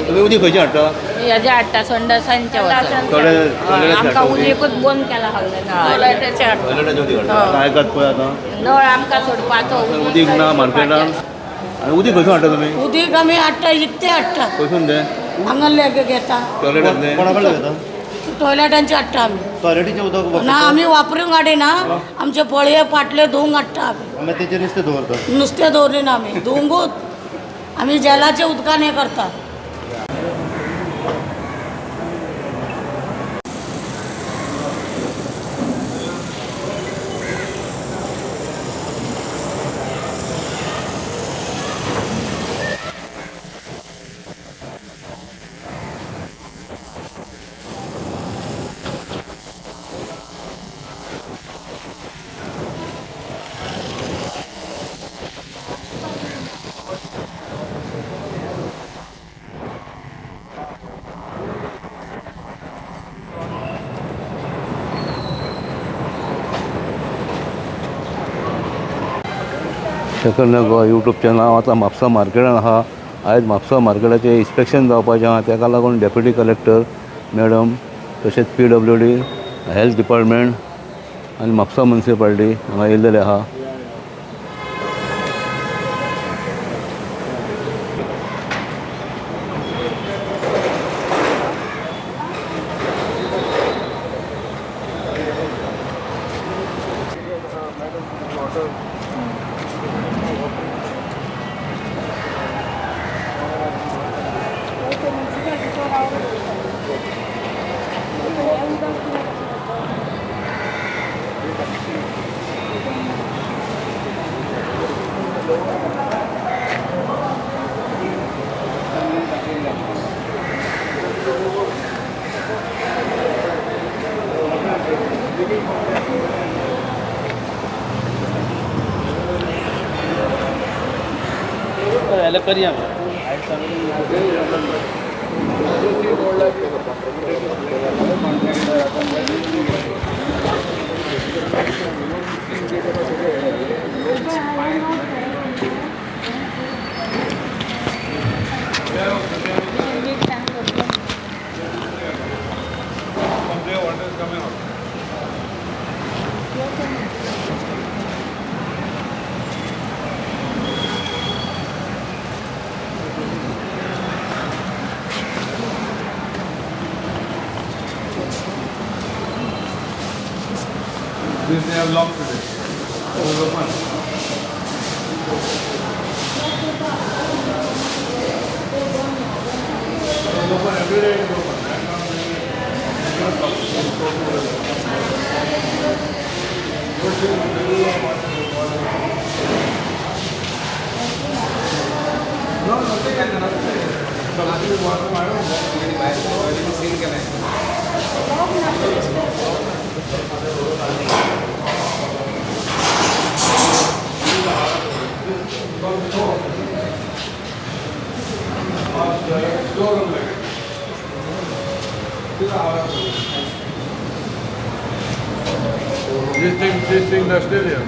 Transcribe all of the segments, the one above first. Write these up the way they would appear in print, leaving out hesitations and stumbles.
तुमी उदी खंयची हाडटा? हेजे हाडटा संडासांचे वचन थोडे आमकां उदीकूच बंद केला टॉयलेटाचे हाडटा टॉयलेटाचे उदीक हाडटा काय करता पळय आतां नळ आमकां सोडपाचो उदीक ना मार्केटान आनी उदीक खंयसून हाडटा तुमी? उदीक आमी हाडटा इकते हाडटा खंयसून तें? हांगाले घेता टॉयलेटांतलें कोणा कडल्यान घेता? टॉयलेटांचे हाडटा आमी टॉयलेटीचें उदक ना आमी वापरूंक हाडिना आमचे पळये पाटले धुवंक हाडटा आमी मागीर तेजेर नुस्तें दवरता नुस्तें दवरिना आमी धुवंकूच आमी जेलाचे उदकान हें करता शेखर गोवा यूट्यूब चॅनल हांव आतां म्हापसा मार्केटान आहा आयज म्हापसा मार्केटाचें इन्स्पेक्शन जावपाचें आहा ताका लागून डेप्युटी कलेक्टर मॅडम तशेंच PWD हेल्थ डिपार्टमेंट आनी म्हापसा मुन्सिपालिटी हांगा येयल्लेले आहा करिया They have locked today. It was open. It was open every day. It is open. No, nothing. This thing that's still here.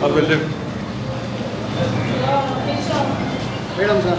Of the lift. Madam, sir.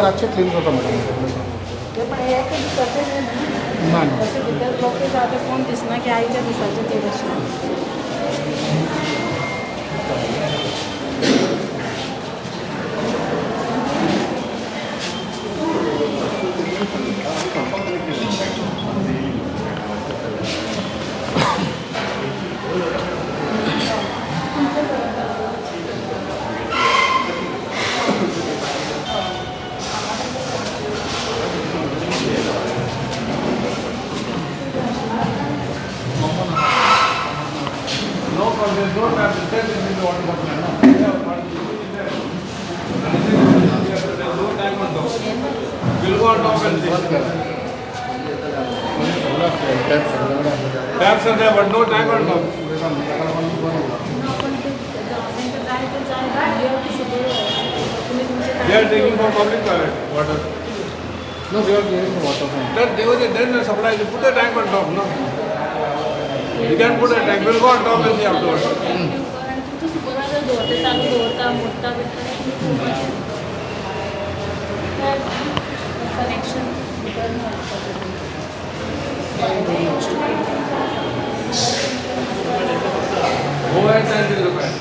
अच्छे clean करता madam कोण दिसना की आईच्या दिसाचे ते कशें Taps are there, but no tank on top. They are taking from public toilet water. No, we are giving water from. Then they will then supply. They put a tank on top, no? You can put a tank. We'll go on top and see afterwards. Go ahead and do the best.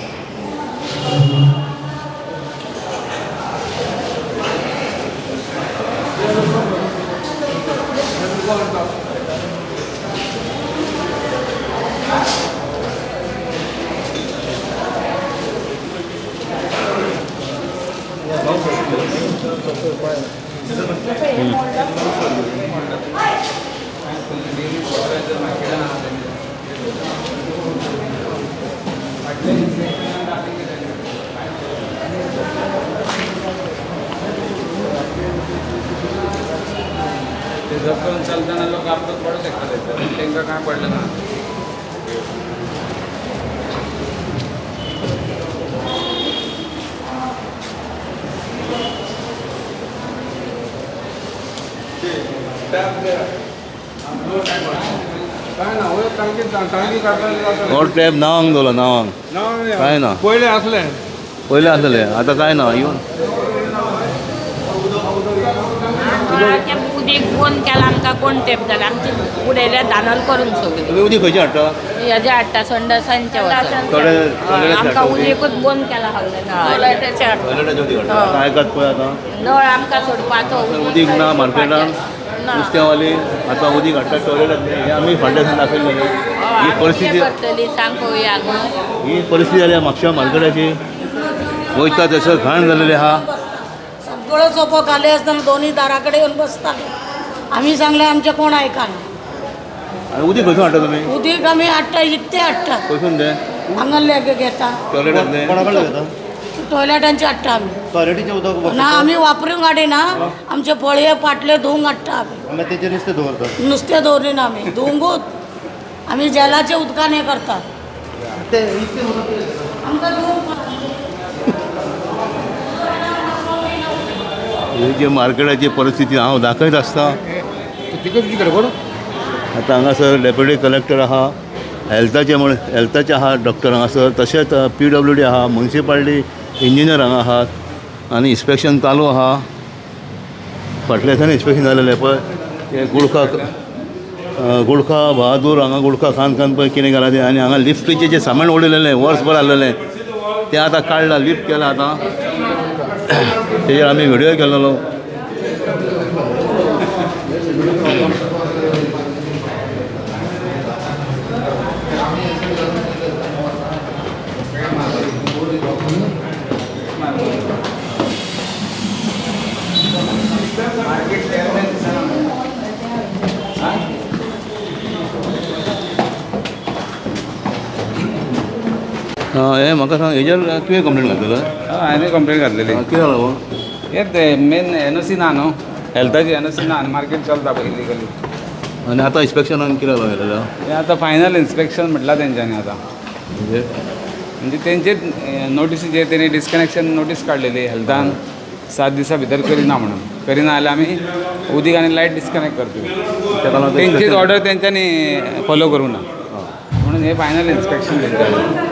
करून चालताना लोक आपलं पडू शकतात त्यांना काय पडलं ना काय ना होय टांकी काढायला नॉट टॅप नावांक दवरला नावांक काय ना पहिले असले पयलें आसलें आतां काय ना येवन उदीक बंद केला आमकां कोण टेप जाला आमची उडयल्या धानल करून सगळी तुमी उदीक खंयचें हाडटा हेजे हाडटा संडासांचे आमकां उदीकूच बंद केला हागले टॉयलेटाचें उदीक हाडटा आतां आयकात पळय आतां नळ आमकां सोडपाचो उदीक ना मार्केटान नुस्तेंवाली आतां उदीक हाडटा टॉयलेटांतलें हें आमी फाटल्या दिसान दाखयलेलें ही परिस्थिती करतली सांग पळोवया ही परिस्थिती जाल्या म्हापशा मार्केटाची वयता थंयसर घाण जालेली आहा सगळं सोपं खाली असताना दोन्ही दाराकडे येऊन बसताले आम्ही सांगले आमचे कोण ऐकाना आनी उदीक खंयसून हाडटा तुमी उदीक आम्ही हाडटा इकते हाडटा खंयसून तें हांगाले घेता टॉयलेटांतलें कोणाकडे घेता टॉयलेटांचे हाडटा आम्ही टॉयलेटीचें उदक ना आम्ही वापरूंक हाडिना आमचे फळये पाटले धुवंक हाडटा आम्ही तेजेर नुस्तें दवरता नुस्तें दवरिना ना आम्ही धुवंकूच आम्ही जेलाचे उदकान हे करता आमकां धुवंक ही जी मार्केटाची परिस्थिती हांव दाखयत आसता आतां हांगासर डेप्युटी कलेक्टर आहा हेल्थाचे आहा डॉक्टर हांगासर तशेंच PWD आहा म्युनिसिपालिटी इंजिनियर हांगा आहात आनी इन्स्पेक्शन चालू आहा फाटल्या दिसांनी इन्स्पेक्शन जालेलें पळय ते गुडखा बहादूर हांगा गुडखा खान पळय कितें केलां तें आनी हांगा लिफ्टीचें जें सामान उडयलेलें वर्सभर आसलेलें तें आतां काडलां लिफ्ट केलां आतां तेजेर आमी व्हिडियो केलेलो हें म्हाका सांग हेजेर तुवें कंप्लेन घातलेलो हांवें कंप्लेन घातलेली कितें जालो गो हें ते मेन NOC ना न्हू हेल्थाची NOC ना आनी मार्केट चलता पळय इलिगली आनी आतां इन्स्पेक्शनान कितें जालो हें आतां फायनल इन्स्पेक्शन म्हटलां तेंच्यांनी आतां म्हणजे तेंचे नोटिसीचेर तेणी डिस्कनेक्शन नोटीस काडलेली हेल्थान 7 दिसां भितर करिना म्हणून करिना जाल्यार आमी उदीक आनी लायट डिस्कनेक्ट करतली तेंचीच ऑर्डर तेंच्यांनी फॉलो करूंक ना म्हणून हें फायनल इन्स्पेक्शन तेंच्यांनी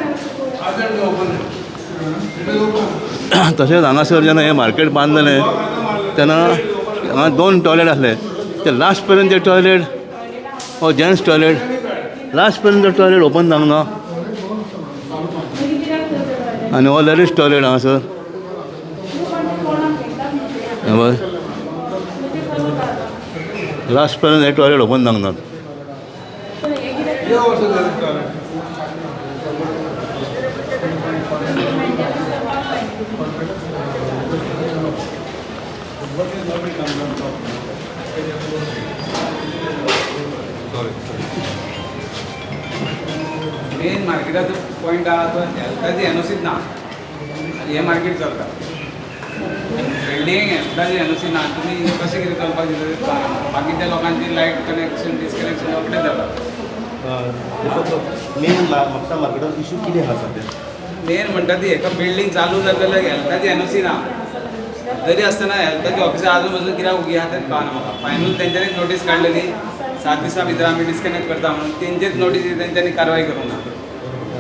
तशेंच हांगासर जेन्ना हें मार्केट बांदलेलें तेन्ना हांगा 2 टॉयलेट आसले ते लास्ट पर्यंत ते टॉयलेट हो जेंट्स टॉयलेट लास्ट पर्यंत टॉयलेट ओपन जावंक ना आनी हो लेडीज टॉयलेट हांगासर पळय लास्ट पर्यंत हे टॉयलेट ओपन जावंक नात Here also there is toilet. Main मार्केटाचो पॉयंट आहा तो हेल्थाची एनओसीच ना आनी हे मार्केट चलता बिल्डींग हेल्थाची एनओसी ना तुमी कशें कितें चलपाक दिता बाकीच्या लोकांची लायट कनेक्शन डिस्कनेक्शन रोखडेच जाता मेन म्हापसा मार्केटान इशू कितें आहा सद्या मेन म्हणटा ती एका बिल्डींग चालू जाल्यार हेल्थाची एनओसी ना तरी आसतना हेल्थाची ऑफिसां आजून बाजून कित्याक उगी आहा तेच कळना म्हाका फायनल तेंच्यांनीच नोटीस काडलेली 7 दिसां भितर आमी डिस्कनेक्ट करता म्हणून तेंचेच नोटीस तेंच्यांनी कारवाय करूंक ना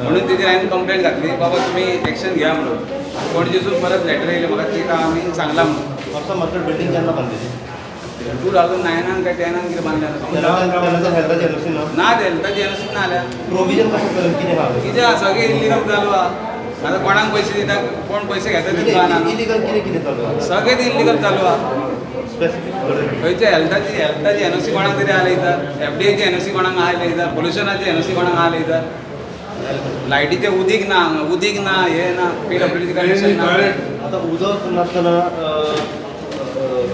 म्हणून तेजेर हांवें कंप्लेंट घातली बाबा तुमी एक्शन घ्या म्हणून पणजेसून परत लेटर येयलें म्हाका ती आमी सांगला म्हणून म्हापसा मार्केट बिल्डींग केन्ना बांदलेली 2009 काय 10 कितें बांदल्या तेन्ना हेल्थाची एनओसी ना ना हेल्थाची एनओसी ना जाल्या प्रोविजन कशें करून कितें आहा कितें आहा सगळें इल्लिगल चालू आहा आतां कोणाक पयशे दिता कोण पयशे घेता तेच कळना न्हू इलिगल कितें कितें चालू आहा सगळें इल्लिगल चालू आहा स्पेसिफीक खंयचे हेल्थाची एनओसी कोणाक तरी आलयतात एफडीएची एनओसी कोणाक आलयतात पोल्युशनाची एनओसी कोणाक आलयतात लायटीचे उदीक ना हे ना पीडब्ल्यूडी कनेक्शन ना आतां उदक नासतना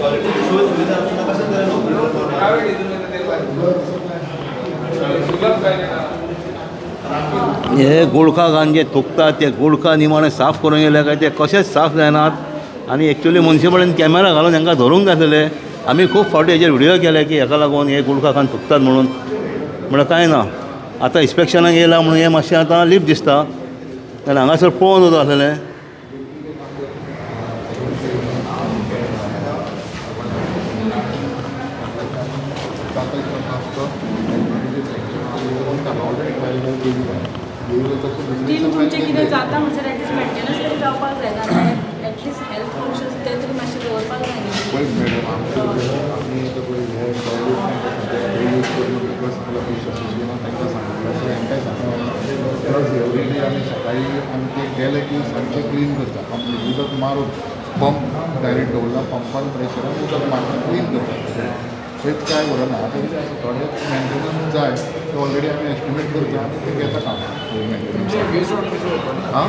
टॉयलेटीची सोय सुविधा नासतना कशें तरेन नोकरी करता प्रायवेट हितून वयता ते सुलभ टॉयलेट आहा हे गुडखान जे थुकतात ते गुडखा निमाणें साफ करून गेले काय ते कशेंच साफ जायनात आनी एक्चुली मुन्सिपालिटीन कॅमेरा घालून हांकां धरूंक जाय आसलेले आमी खूब फावटी हेजेर व्हिडियो केले की हेका लागून हे गुडखान थुकतात म्हणून म्हळ्यार कांय ना आतां इन्स्पेक्शनाक येयला म्हणून हें मातशें आतां लीप दिसता जाल्यार हांगासर पळोवन वचूं आसलेलें स्टील तुमचें कितें जाता म्हणसर एटलीस्ट मेंटेनन्स तरी जावपाक जाय ना एटलीस्ट हेल्थ फंक्शन्स ते तरी मातशें दवरपाक जाय न्ही पळय मॅडम आमचे आमी आतां पळय हे टॉयलेट यूज करून बिकॉज आपल्या असोसिएशनान तांकां सांगलें हांकांय सांगलें प्लस एवरीडे आमी सकाळी आमी ते गेले की सारकें क्लीन करता कंप्लीट उदक मारून पंप डायरेक्ट दवरला पंपान प्रेशरान उदक मारून क्लीन करता तेच काय उरना आतां कितें आसा थोडे मेंटेनन्स जाय ते ऑलरेडी आमी एस्टिमेट करता आनी ते घेता काम मेंटेनन्स हां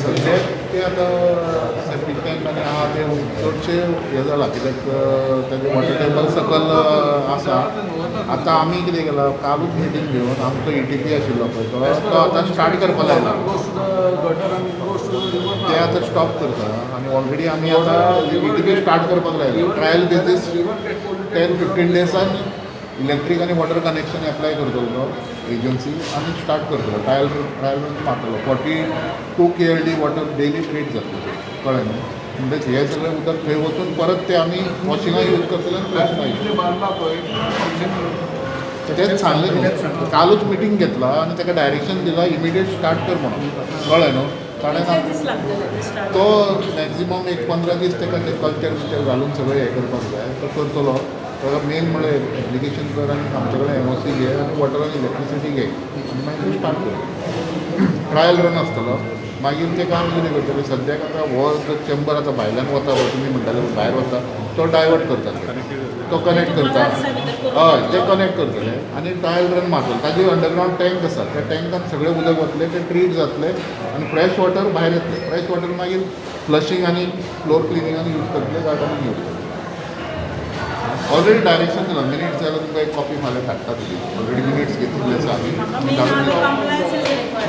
सद्याक ते आतां सेप्टीक टँक आनी आहा ते चडशे हे जाला कित्याक तेजे वॉटर टेबल सकल आसा आतां आमी कितें केलां कालूच मिटींग घेवन आमचो ETP आशिल्लो पळय तो आतां स्टार्ट करपा लायला ते आतां स्टॉप करता आनी ऑलरेडी आमी आतां ETP स्टार्ट करपाक लायला ट्रायल बेसीस 10-15 डेजान इलेक्ट्रीक आनी वॉटर कनेक्शन एप्लाय करतलो तो एजन्सी आनी स्टार्ट करतलो ट्रायल रन मारतलो 42 KLD वॉटर डेली ट्रीट जातलो कळ्ळें न्हू म्हणटच हे सगळें उदक थंय वचून परत ते आमी वॉशिंगाक यूज करतले आनी फ्लॅशाक तेच सांगलें न्हू कालूच मिटींग घेतला आनी ताका डायरेक्शन दिला इमिडिएट स्टार्ट कर म्हणून कळ्ळें न्हू कारण दीस लागतले स्टार्ट तो मॅक्झिमम एक 15 दीस ताका ते कल्चर घालून सगळें हें करपाक जाय तो करतलो ताका मेन म्हळ्यार एप्लिकेशन कर आनी आमचे कडेन NOC घे आनी वॉटर आनी इलेक्ट्रिसिटी घे आनी मागीर स्टार्ट कर ट्रायल रन आसतलो मागीर ते काम कितें करतले सद्याक आतां हो जो चेंबर आतां भायल्यान वता तुमी म्हणटाले भायर वता तो डायवर्ट करता तो कनेक्ट करता हय ते कनेक्ट करतले आनी ट्रायल रन मारतले ताजे अंडरग्रावंड टँक आसा त्या टँकान सगळें उदक वतलें तें ट्रीट जातलें आनी फ्रेश वॉटर भायर येतलें फ्रेश वॉटर मागीर फ्लशिंग आनी फ्लोर क्लिनिंगान यूज करतले गार्डनान यूज करतले ऑलरेडी डायरेक्शन दिला मिनिट्स जाल्यार तुमकां एक कॉपी फाल्यां धाडटा तुजी ऑलरेडी मिनिट्स घेतिल्ले आसा आमी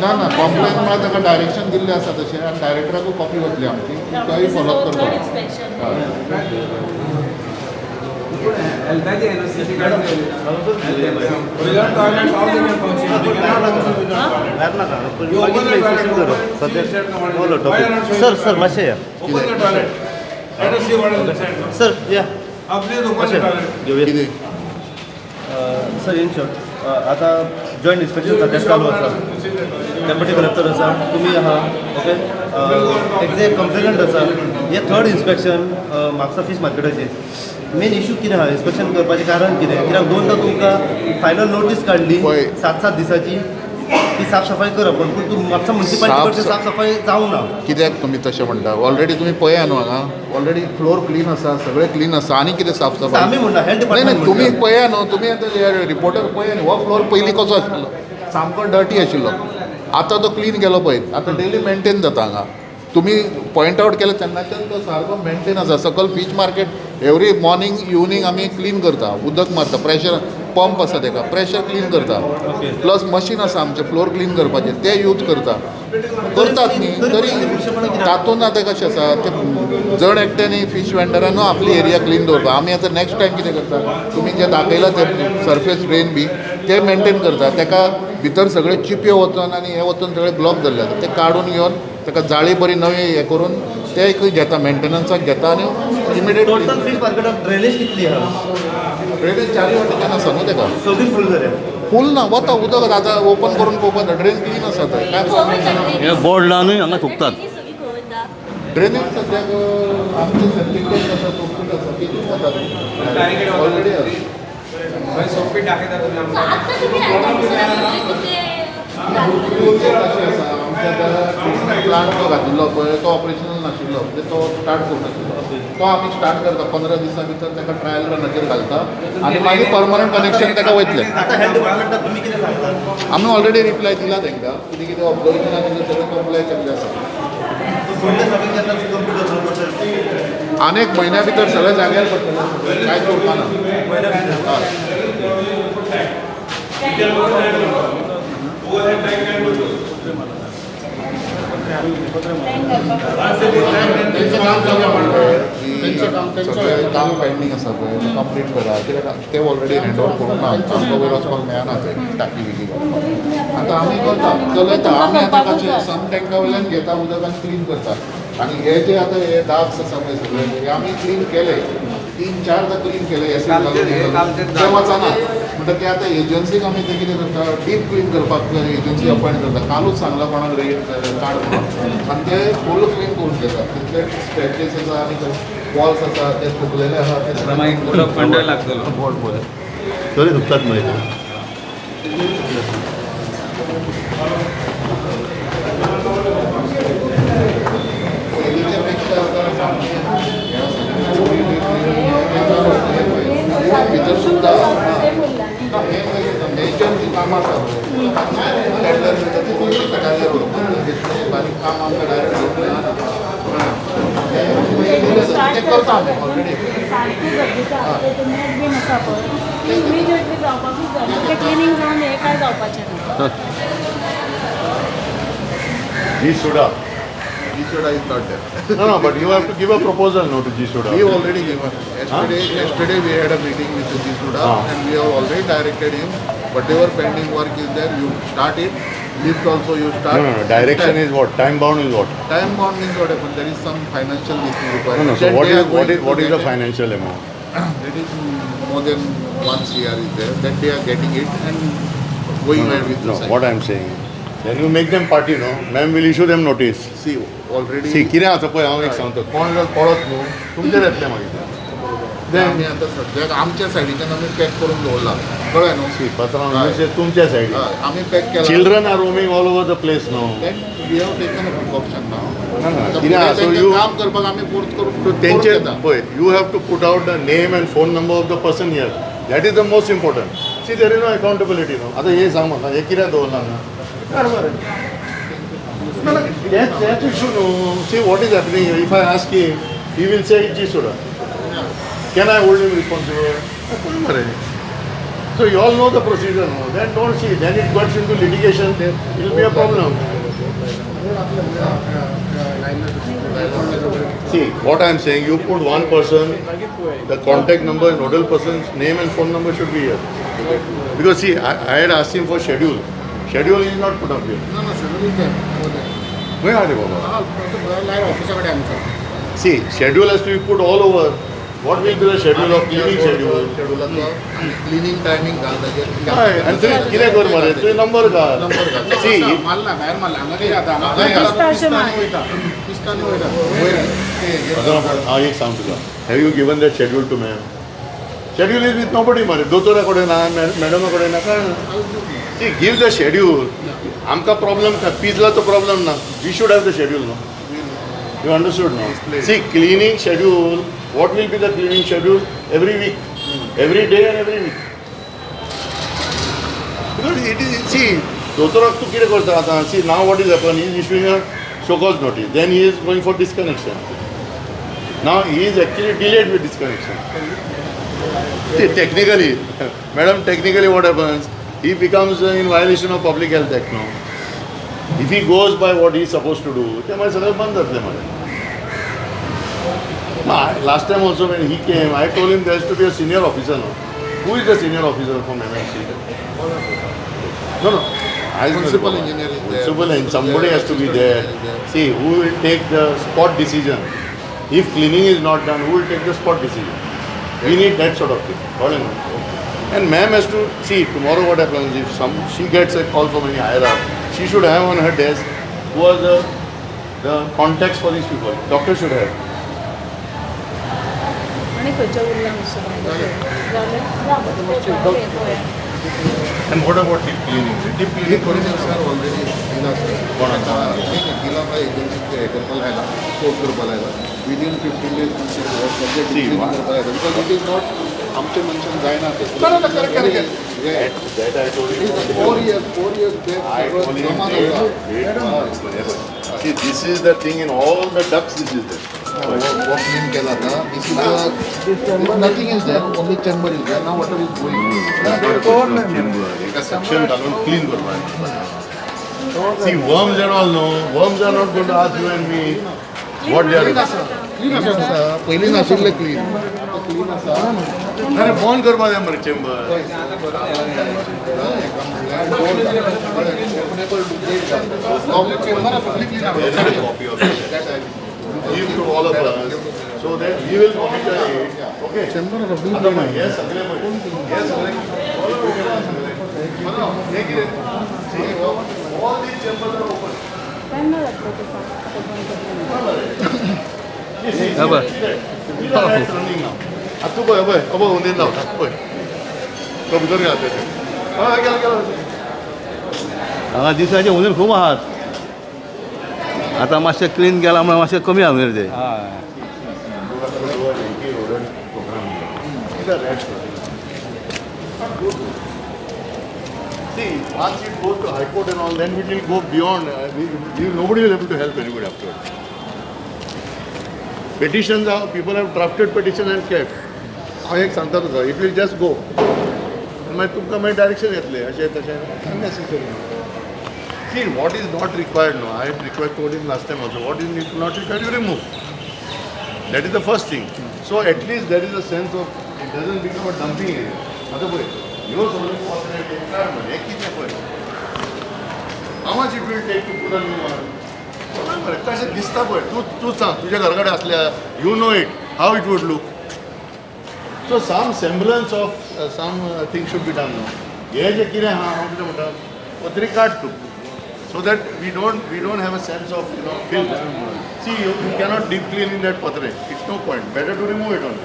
ना कॉम्प्लायन्स म्हळ्यार ताका डायरेक्शन दिल्लें आसा तशें आनी डायरेक्टराकूय कॉपी वतली आमची तोय फॉलो करता हेल्थाची NOC Without toilet, how they can function? They cannot function without toilet. भायर नाका You open the toilet, sir sir मातशें या open the toilet. Let us see what is inside. no? Sir या Please open the toilet. घेवया sir in short आतां joint inspection सद्याक चालू आसा डेप्युटी कलेक्टर आसा तुमी आहा ओके एक्झॅक्ट कंप्लेनंट आसा हे थर्ड इन्स्पेक्शन म्हापसा फीश मार्केटाचें मेन इशू कितें आहा इन्स्पेक्शन करपाचें कारण कितें कित्याक दोनदा तुमकां फायनल नोटीस काडली पळय. 7-7 दिसाची ती साफसफाई करप पण तूं म्हापसा म्युन्सिपालिटी कडच्यान साफसफाई जावं ना कित्याक तुमी तशें म्हणटा ऑलरेडी तुमी पळया न्हू हांगा ऑलरेडी फ्लोर क्लीन आसा सगळें क्लीन आसा आनी कितें साफसफाई आमी म्हणटा हेल्थ नाही डिपार्टमेंट नाही तुम्ही पळया न्हू तुमी आतां रिपोर्टर पळया न्ही हो फ्लोर पयलीं कसो आशिल्लो सामको डर्टी आशिल्लो आतां तो क्लीन केलो पळय आतां डेली मेंटेन जाता हांगा तुम्ही पॉयंट आउट केलं तेन्नाच्यान तो सारको मेंटेन आसा सकयल fish market every morning evening आमी क्लीन करता उदक मारता प्रेशर पंप आसा ताका प्रेशर क्लीन करता प्लस मशीन आसा आमचें फ्लोर क्लीन करपाचें ते यूज करतात न्ही तरी तातूंत आतां कशें आसा ते जण एकट्यानी फीश वेंडरानू आपली एरिया क्लीन दवरता आमी आतां नेक्स्ट टायम कितें करता तुमी जे दाखयला ते सरफेस ड्रेन बी ते मेंटेन करता ताका भितर सगळे चिपयो वचून आनी हे वचून सगळे ब्लॉक जाल्ले आसा ते काडून घेवन ताका जाळी बरी नवी हे करून ते एक घेता मेंटेनन्साक घेता आनी इमिडिएट टोटल फीश मार्केटाक ड्रेनेज कितली आहा ड्रेनेज 4 वाटेच्यान आसा न्हू ताका सगळी फूल जाल्या फूल ना वता उदक आतां ओपन करून पळोवपाक ड्रेन क्लीन आसा थंय काय हे बोर्ड लावनूय हांगा थुकतात ड्रेनेज सद्याक आमचे सर्टिफिकेट आसा टोटल आसा कितून वता ऑलरेडी आसा सोपी दाखयता तुमी आमकां अशें आसा आमच्या प्लांट जो घातिल्लो पळय तो ऑपरेशनल नाशिल्लो म्हणजे तो स्टार्ट करूं तो आमी स्टार्ट करता 15 दिसां भितर ताका ट्रायल रनाचेर घालता आनी मागीर परमनंट कनेक्शन ताका वयतलें आतां हेल्थ डिपार्टमेंटाक तुमी कितें सांगता आमी ऑलरेडी रिप्लाय दिला तांकां कितें कितें ऑब्जर्वेशन आसा तें सगळें कंप्लाय केल्लें आसा फुडले सगळें केन्ना कंप्लीट करतलो प्रोसेस आनी एक म्हयन्या भितर सगळें जाग्यार पडटलें कांयच उरपाना तेंचें काम चालू सगळें काम पेंडींग आसा पळय कंप्लीट करा कित्याक ते ऑलरेडी हँड ओवर करूंक ना आमकां वयर वचपाक मेळना थंय टाकी बिकी आतां आमी करता चलयता आमी आतां कशें सम टँका वयल्यान घेता उदक आनी क्लीन करता आनी हे जे आतां हे डाग्स आसा पळय सगळे हे आमी क्लीन केले 3-4दा क्लीन केले एसीड घालून ते वचना म्हणटा ते आतां एजन्सीक आमी ते कितें करता डीप क्लीन करपाक एजन्सी अपॉयंट करता कालूच सांगला कोणाक रेट काड म्हणून आनी ते फूल क्लीन करून घेतात तितले स्क्रॅचेस आसा आनी वॉल्स आसा ते फुगलेले आसा ते मागीर उदक पंडर लागतलो बोर्ड पळय तरी दुखतात मरे ते पयलींच्या पेक्षा आतां भितर सुद्दां मेजर जी कामां आसा टेंडर बारीक काम आमकां डायरेक्ट ते करता आमी ऑलरेडी इमिजिएटली जावपाकूच जाय ते क्लिनींग जावन हें काय जावपाचें ना G-Soda. G-Soda is not there. No, but you have to give a proposal no to G-Soda. We already given. Yesterday we had a meeting with G-Soda and we have already directed him. Whatever pending work is there, you start it. Lift also you start. No. Direction is what? Time bound is what? Time bound means what happens? There is some financial issue required. No. So what is the financial amount? It is more than 1 CR is there. That they are getting it and going ahead with the site. What I am saying. Then you make them party, no? Ma'am will issue them notice. See, already. See, कितें आसा पळय हांव एक सांगता कोण जर पळत न्हू तुमचेर येतलें मागीर आमी आतां सद्याक आमच्या सायडीच्यान आमी पॅक करून दवरला कळ्ळें न्हू सी पात्रांव तुमच्या सायडीन आमी पॅक केला children are roaming all over the place न्हू Then we have taken a precaution now. कितें आहा सो यू काम करपाक आमी फोर्स करून तेंचे पळय you have to put out the name and phone number of the person here that is the most important see there is no accountability न्हू आतां हे सांग म्हाका हे कित्याक दवरना हांगा That's issue no. See what is happening here. If I ask him, he will say it's G-Soda. Can I hold him responsible? So you all know the procedure no. Then don't see. Then it gets into litigation. Then it will be a problem. See what I am saying. You put one person, the contact number, nodal person's name and phone number should be here. Because see, I had asked him for schedule. Schedule is not put up here. No, schedule is there. Where are they, Baba? ऑफिसाकडे आमचं See, schedule has to be put all over. What will be the schedule of cleaning schedule? शेड्युलाचो आनी cleaning timing घाल ताजेर And तुवें कितें कर मरे तुवें number घाल. नंबर घाल See, मारला भायर मारला हांगा कितें जाता पिस्ता अशें मार. दिसता वयर हांव एक सांग तुका have you given that schedule to ma'am schedule is with nobody मरे दोतोरा कडेन ना मॅडमा कडेन ना कळना सी गिव द शेड्यूल आमकां प्रॉब्लम पिजलाचो प्रॉब्लम ना we should have the schedule no you understood no see cleaning schedule what will be the cleaning schedule every week every day and every week because it is see दोतोराक तूं कितें करता आतां see now what is happen is issuing a show cause notice then he is going for disconnection now he is actually delayed with disconnection technically madam technically what happens he becomes in violation of public health act now if he goes by what he is supposed to do ते मागीर सगळें बंद जातलें मागीर last time also when he came I told him there has to be a senior officer now who is the senior officer from MNC no Principal engineer is there. principal and somebody has to be there see who will take the spot decision if cleaning is not done who will take the spot decision we need that sort of thing. And ma'am has to see tomorrow what happens if she gets a call from any higher up. She should have on her desk who are the contacts for these people. Doctor should have. आणि खंयच्या Urla And what about deep cleaning? Deep cleaning sir already दिला sir दिला agency हे करपा लायला course करपा लायला within 15 days subject करपा लायला बिकॉज इट इज नॉट आमचे मनशान जायना ते that I told you. 4 years I told him see this is the thing in all the ducts this is there. what clean केला था this is the nothing is there only chamber is there now water is going एका section घालून clean करपाक see worms and all no worms are not going to ask you and me what they are doing. Clean आसा पयलीं नाशिल्लें clean clean आसा अरे phone करपा जाय मरे chamber copy of that give to all of us so that we will monitor it okay chamber of आता मग हे सगळे हे सगळे मला हे किती all these chambers are open हा बरं running now आता तू बघ बघ अब उंदीर लावतात पळय तो भितर घालता हा गेला गेला हांगा दिसाचे उंदीर खूब आहात आतां मातशें क्लीन केला म्हळ्यार मातशें कमी आहा उंदीर ते See, once it goes to High Court and all, then it will go beyond. Nobody will be able to help anybody afterwards. Petitions are, people have drafted petitions and kept. हांव एक सांगता तुका, it will just go. मागीर तुमकां मागीर direction येतलें अशें तशें unnecessary. See, what is not required now, I had told him last time also, what is not required, you remove. That is the first thing. So at least there is a sense of, it doesn't become a dumping area. आता पळय, ह्यो सगळ्यो possibility एकठांय मरे, एक कितें पळय. How much it will take to put a new one? मरे, कशें दिसता पळय, तूं सांग, तुज्या घरा कडेन आसल्या, you know it, how it would look. So some semblance of some thing should be done now. हे जे कितें आहा, हांव कितें म्हणटा, पत्री काड तूं. So that we don't have a sense of filth. See, you cannot deep clean in that patre. It's no point. Better to remove it only.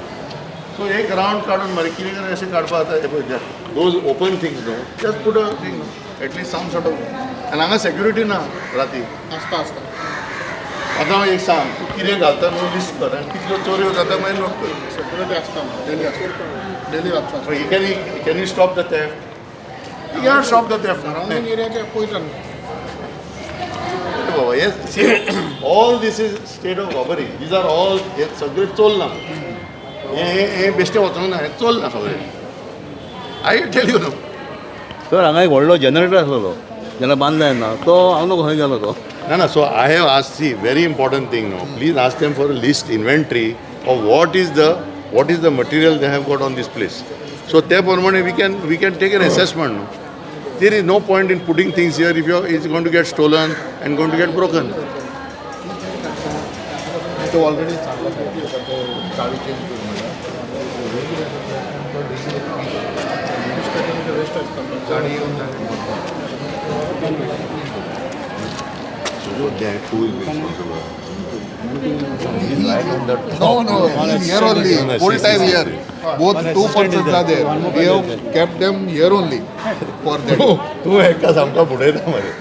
So एक round काढून मरे कितें करून अशें काडपाक जाता those open things no just put a thing no at least some sort of and हांगा security ना राती आसता आसता आतां हांव एक सांग तूं कितें घालता न्हू लिस्ट कर आनी कितल्यो चोऱ्यो जाता मागीर नोट कर सिक्युरिटी आसता डेली आसता डेली आसता can you stop the theft you cannot stop the theft surrounding एरियाचे पयसान बाबा yes see all this is state of robbery these are all हे सगळे चोरला हे बेश्टे वचोंक ना हे चोरला सगळे आय टेल यू नो तर हांगा एक व्हडलो जनरेटर आसलो जेन्ना बांदला ना तो हांव नको खंय गेलो तो No, so I have asked, see, very important thing now. Please ask them for a list, inventory of what is the material they have got on this place. So therefore, we can take an assessment. No? There is no point in putting things here if it's going to get stolen and going to get broken. तो already Sangla चावी change करून waste आसता गाडी येऊन So they who will be responsible? He's right on that. No, he's here only, full time here. Both two persons are there. We have kept them here only for that. तू एकाच आमकां बुडयता मरे.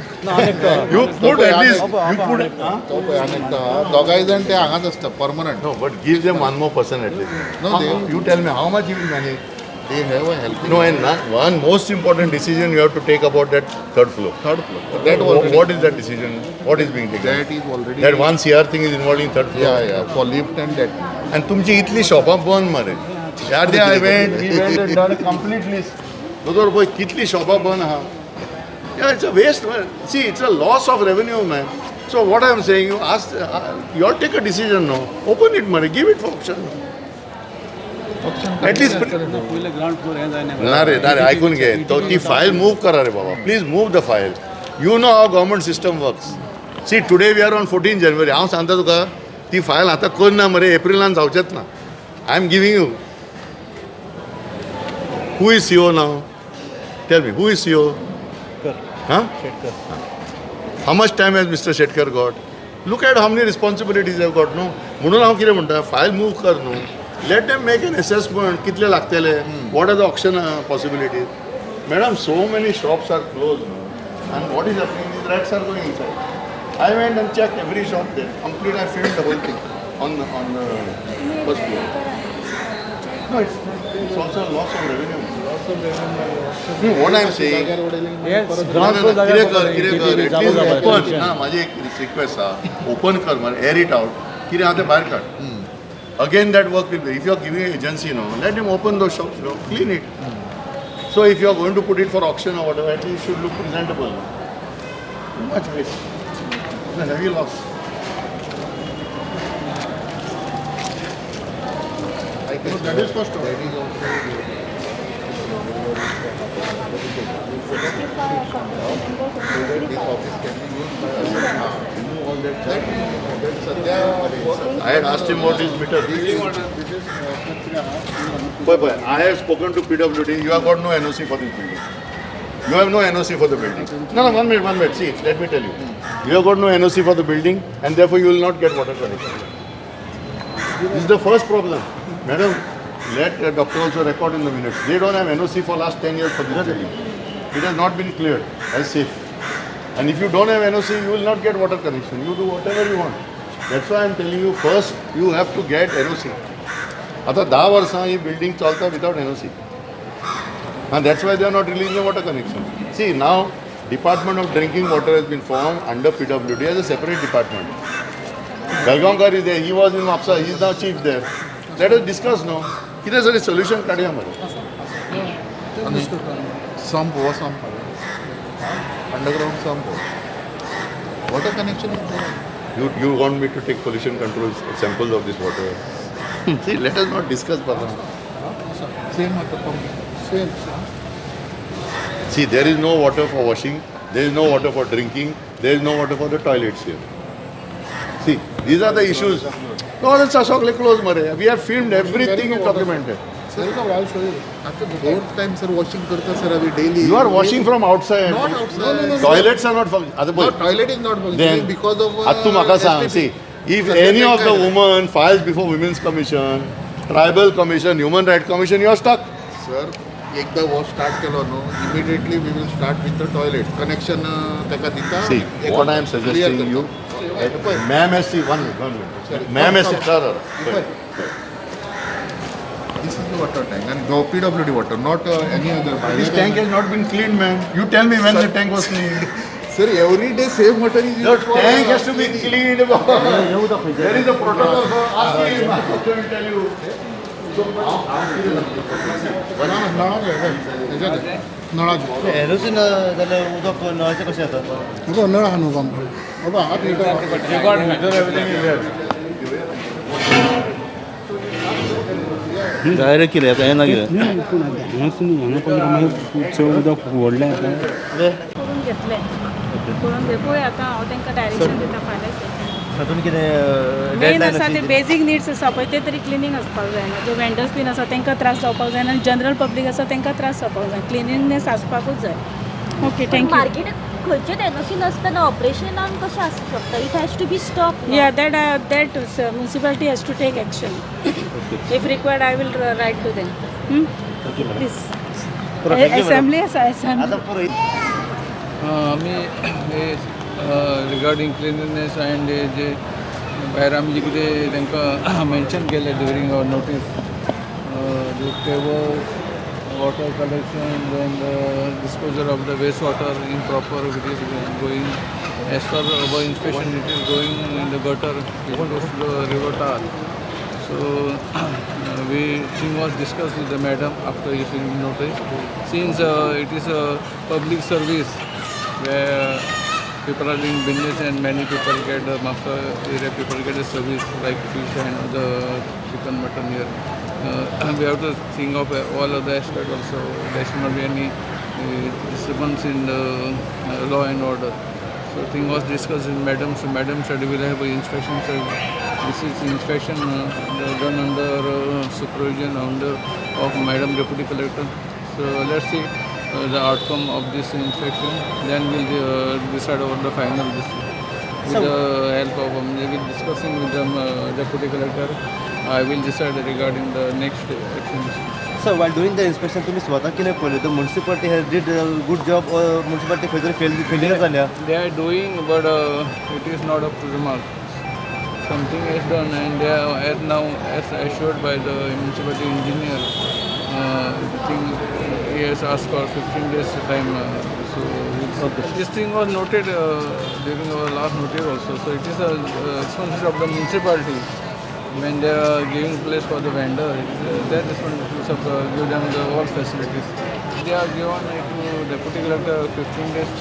You put at least, you put, तो पळय आनी एकटा दोगांय जाण ते हांगाच आसता permanent. no, but give them one more person at least. No, they You tell me how much you will manage. have a helping. No, and one most important decision you have to take about that third floor. Third floor. That already. What is that decision? What is being taken? That is already. That one CR thing is involving third floor. Yeah, for lift and that. And तुमची इतली शॉपां बंद मरे. That day I went, we went and done a complete list. दोतोर पळय कितली शॉपां बंद आहा. Yeah, it's a waste, man. See, it's a loss of revenue, man. So what I'm saying, you ask, you all take a decision now. Open it, money. Give it for auction. At least. ना रे ऐकून घे. तो ती file move करा रे बाबा. Please move the file. You know how government system works. See, today we are on 14 January. हांव सांगता तुका ती फायल आतां करना मरे एप्रिलान जावचेच ना. I am giving you. Who is CEO now? Tell me, who is CEO? Huh? How much time has Mr. Shetkar got? Look at how many responsibilities they have got, no? म्हणून हांव कितें म्हणटा, file move कर न्हू. Let them make an assessment. कितले लागतले? What are the auction possibilities? Madam, so many shops are closed now. And what is happening? These rats are going inside. I went and checked every shop there. Complete, I filmed the whole thing on the first floor. No, it's also a loss of revenue. What I am saying, at least open. ना माझी एक request आहे, open कर मग air it out. कितें आहा तें भायर काड. Again that work will be. If you are giving an agency, let them open those shops, clean it. So if you are going to put it for auction or whatever, at least it should look presentable. Too much waste. It's a heavy loss. I guess that is first. That is also. This office can be used by remove all that. I had asked him what is meter. But I have spoken to PWD. You have got no NOC for this building. You have no NOC for the building. No, 1 minute. See, let me tell you. You have got no NOC for the building, and therefore you will not get water connection. This is the first problem. Madam, let the doctor also record in the minutes. They don't have NOC for last 10 years for this building. It has not been cleared as safe. And if you don't have NOC, you will not get water connection. You do whatever you want. That's why I am telling you, first you have to get NOC. आता 10 वर्सां ही building चलता without NOC. And that's why they are not releasing the water connection. See, now Department of Drinking Water has been formed under PWD as a separate department. Galgaonkar is there. He was in MAPSA. He is now chief there. Let us discuss now. कितें तरी solution काडया मरे. Sump. Underground sump. Water connection is there. You want me to take pollution control samples of this water? See, let us not discuss further. Same at the pump. Same. See, there is no water for washing, there is no water for drinking, there is no water for the toilets here. See, these are the issues. No, that's Ashok close, Mare. We have filmed everything and documented. Sir, I'll show you. After the 4th time, sir, washing karta, sir, abhi daily. You are washing from outside. Not outside. No. Toilets are not functioning. No, toilet is not functioning because of. Attu maka sang. See, if any of the women files before Women's Commission, Tribal Commission, Human Rights Commission, you are stuck. Sir, एकदा wash start केलो न्हू, immediately we will start with the toilet connection. तेका दिता. See, what I am suggesting you, ma'am has see 1 minute. Ma'am has sir. This is the water tank and no PWD water, not any other. This tank has not been cleaned, man. You tell me when the tank was cleaned. Sir, every day same water is The used for. tank has to be cleaned. There is a protocol for asking. I will tell you. नळाचे NOC जाल्यार उदक नळाचें कशें येता नळ आहा न्हू आमकां बाबा हात डायरेक्ट कितें येता येना कितें उदक व्हडलें करून घेतलें करून घे पळय आतां हांव तांकां डायरेक्शन दिता फाल्यां तातूंत कितें मेन डेडलायन आसा ते बेजीक निड्स आसा पळय ते तरी क्लिनींग आसपाक जायना जे वेंडर्स बीन आसा तांकां त्रास जावपाक जायना आनी जनरल पब्लीक आसा तांकां त्रास जावपाक जाय क्लिनिनेस आसपाकूच जाय ओके थँक्यू खंयचेच एनओसी नासतना ऑपरेशनान कशें आसूं शकता? It has to be stop. Yeah, that municipality has to take action. If required, I will write to them. Please. Assembly. आता पुढे आमी रिगार्डींग क्लिनलीनेस एंड जे भायर आमी जे कितें तांकां मेन्शन केलें during our notice table water collection and disposal of the wastewater improper, it is going as per our inspection, it is going in the gutter, it goes to the river Tar. So thing was discussed with the madam after issuing notice. Since it is a public service where people are doing business and many people get Mapsa area people get a service like fish and other chicken, mutton here. We have to think of all of the aspects also. There should not be any disturbance in the law and order. So thing was discussed with madam. So madam said we will have an inspection. So this is inspection done under supervision of madam deputy collector. So let's see the outcome of this inspection. Then we'll decide over the final decision. With the help of with discussing with the deputy collector, I will decide regarding the next actions. Sir while doing the inspection तुम्ही स्वतः कितें पळयलें the municipality has did a good job or municipality खंय तरी failure जाल्या? They are doing, but it is not up to the mark. Something is done, and they are as now as assured by the municipality engineer. The thing he has asked for 15 days time. This thing was noted during our last notice also. So it is a responsibility of the municipality. When they are giving place for the vendor, their responsibility to give them the all facilities. They are given to deputy collector 15 days.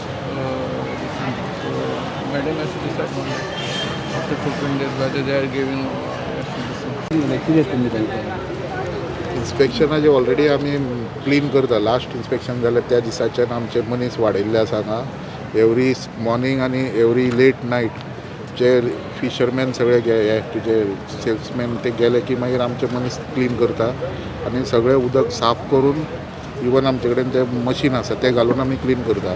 So madam has to decide on that after 15 days whether they are giving. इन्स्पेक्शनाचे already आमी clean करता. Last inspection जालें त्या दिसाच्यान आमचे मनीस वाडयल्ले आसा हांगा. एवरी मॉर्निंग आनी एवरी लेट नायट जे फिशरमॅन सगळे तुजे सेल्समॅन ते गेले की मागीर आमचे मनीस क्लीन करता आनी सगळें उदक साफ करून इवन आमचे कडेन ते मशीन आसा ते घालून आमी क्लीन करता.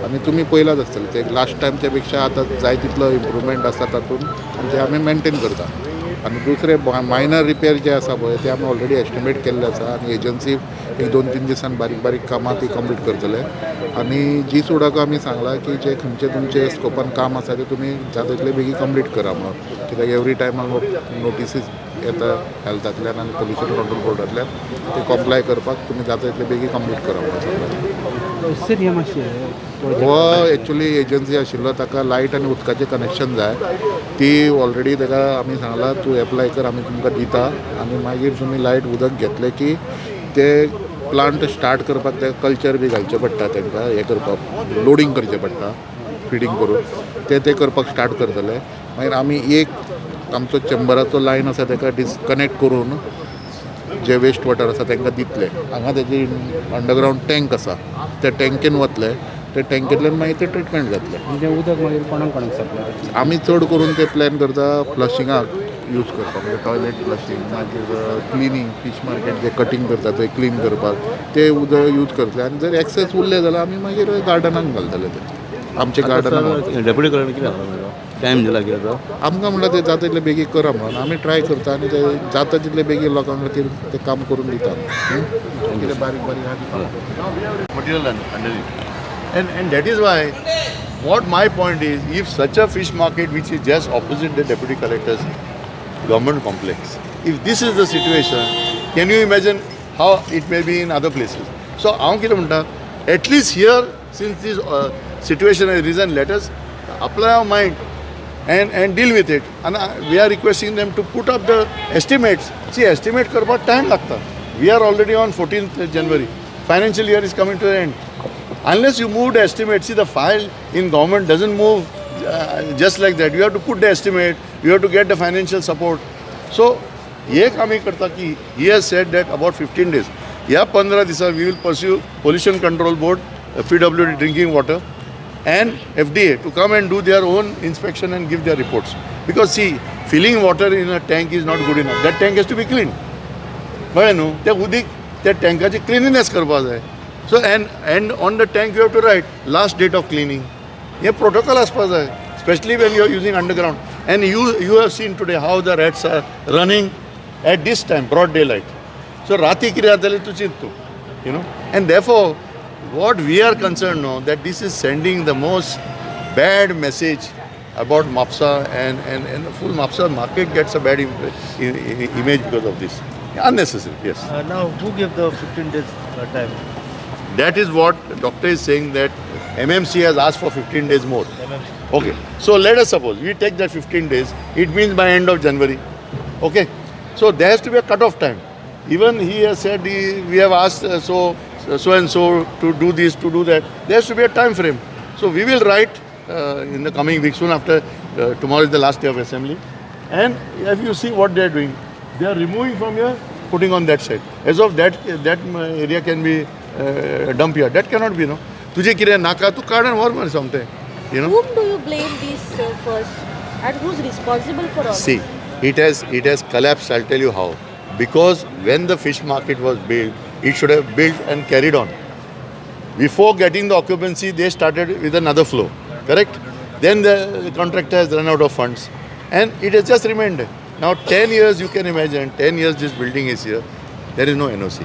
आनी तुमी पळयलाच आसतलें ते लास्ट टायम ते पेक्षा आतां जाय तितलो इम्प्रुवमेंट आसा तातूंत आनी ते आमी मेंटेन करता. आनी दुसरे मायनर रिपेर जे आसा पळय ते आमी ऑलरेडी एस्टिमेट केल्ले आसा आनी एजन्सी एक 2-3 दिसान बारीक बारीक कामां ती कंप्लीट करतले. आनी जी सुडाक आमी सांगला की जे खंयचे तुमचे स्कोपान काम आसा ते तुमी जाता तितले बेगीन कंप्लीट करा म्हणून. कित्याक एवरी टायमाक नोटिसीस येता हेल्थांतल्यान आनी पोल्युशन कंट्रोल बोर्डांतल्यान ते कॉम्प्लाय करपाक तुमी जाता तितले बेगीन कंप्लीट करा म्हणून सांगला. हो एक्चुली एजन्सी आशिल्लो ताका लायट आनी उदकाचें कनेक्शन जाय. ती ऑलरेडी ताका आमी सांगला तूं एप्लाय कर आमी तुमकां दिता आनी मागीर तुमी लायट उदक घेतलें की ते प्लांट स्टार्ट करपाक ते कल्चर बी घालचें पडटा तांकां हें करपाक लोडींग करचें पडटा फिडींग करून ते करपाक स्टार्ट करतले. मागीर आमी एक आमचो चेंबराचो लायन आसा ताका डिस्कनेक्ट करून जे वेस्ट वॉटर आसा तांकां दितले. हांगा तेजी अंडरग्रावंड टँक आसा ते टँकेन वतले. ते टँकेंतल्यान मागीर ते ट्रिटमेंट जातले. म्हणजे उदक मागीर कोणाक सप्लाय आमी चड करून ते प्लॅन करता फ्लशिंगाक यूज करपाक म्हणजे टॉयलेट फ्लशिंग मागीर क्लिनींग फीश मार्केट जे कटींग करता ते क्लीन करपाक ते उदक यूज करतले. आनी जर एक्सेस उरले जाल्यार आमी मागीर गार्डनाक घालतले ते आमचे गार्डनाक. डेप्युटी कलक्टर कितें सांगता टायम दिला कितें आमकां म्हणल्यार ते जाता तितले बेगीन करा म्हणून आमी ट्राय करता आनी ते जाता तितले बेगीन लोकां खातीर ते काम करून दिता. कितें बारीक बारीक आहा material underneath. And that is why what my point is, if such a fish market which is just opposite the deputy collector's government complex, if this is the situation, can you imagine how it may be in other places? So at least here, since this situation has risen, let us apply our mind and deal with it. And we are requesting them to put up the estimates. See, estimate karpa time lagta. We are already on 14th January. Financial year is coming to the end. Unless you move the estimate, see the file in government doesn't move just like that. You have to put the estimate, you have to get the financial support. So, ye kami karta ki he has said that about 15 days. Yeah, 15 days we will pursue Pollution Control Board, PWD drinking water and FDA to come and do their own inspection and give their reports. Because see, filling water in a tank is not good enough. That tank has to be cleaned. But no, that tank has cleanliness karpa hai. So and on the tank you have to write last date of cleaning, हे protocol आसपाक जाय, specially when you are using underground. And you have seen today how the rats are running at this time, broad daylight. So rati kideं जातलें तूं चिंत तूं, you know. And therefore, what we are concerned now, that this is sending the most bad message about MAPSA, and the full MAPSA market gets a bad image because of this. Unnecessary, yes. Now, who gave the 15 days time? That is what the doctor is saying, that MMC has asked for 15 days more. MMC. Okay, so let us suppose we take that 15 days, it means by end of January. Okay, so there has to be a cut-off time. Even he has said we have asked so and so to do this, to do that. There has to be a time frame. So we will write in the coming week, soon after tomorrow is the last day of assembly. And if you see what they are doing, they are removing from here, putting on that side. As of that area can be dump here. That cannot be, no. तुझे कितें नाका तूं काड and व्हर मरे सोमतें, you know. Whom do you blame this first? And who's responsible for all See, this? it has collapsed. I'll tell you how. Because when the fish market was built, it should have built and carried on. Before getting the occupancy, they started with another flow, correct? Then the contractor has run out of funds, and it has just remained. Now 10 years, you can imagine, 10 years this building is here, there is no NOC.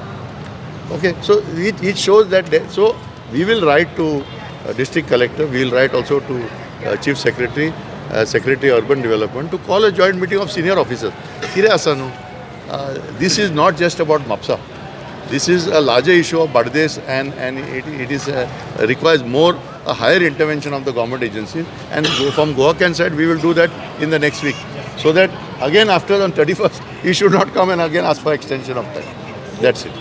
Okay, so it shows that, so we will write to district collector, we will write also to chief secretary, secretary urban development, to call a joint meeting of senior officers. Kire asanu, this is not just about MAPSA. This is a larger issue of Bardesh, and it is requires a higher intervention of the government agencies. And from Goakan side, we will do that in the next week. So that again after on 31st, he should not come and again ask for extension of time. That's it.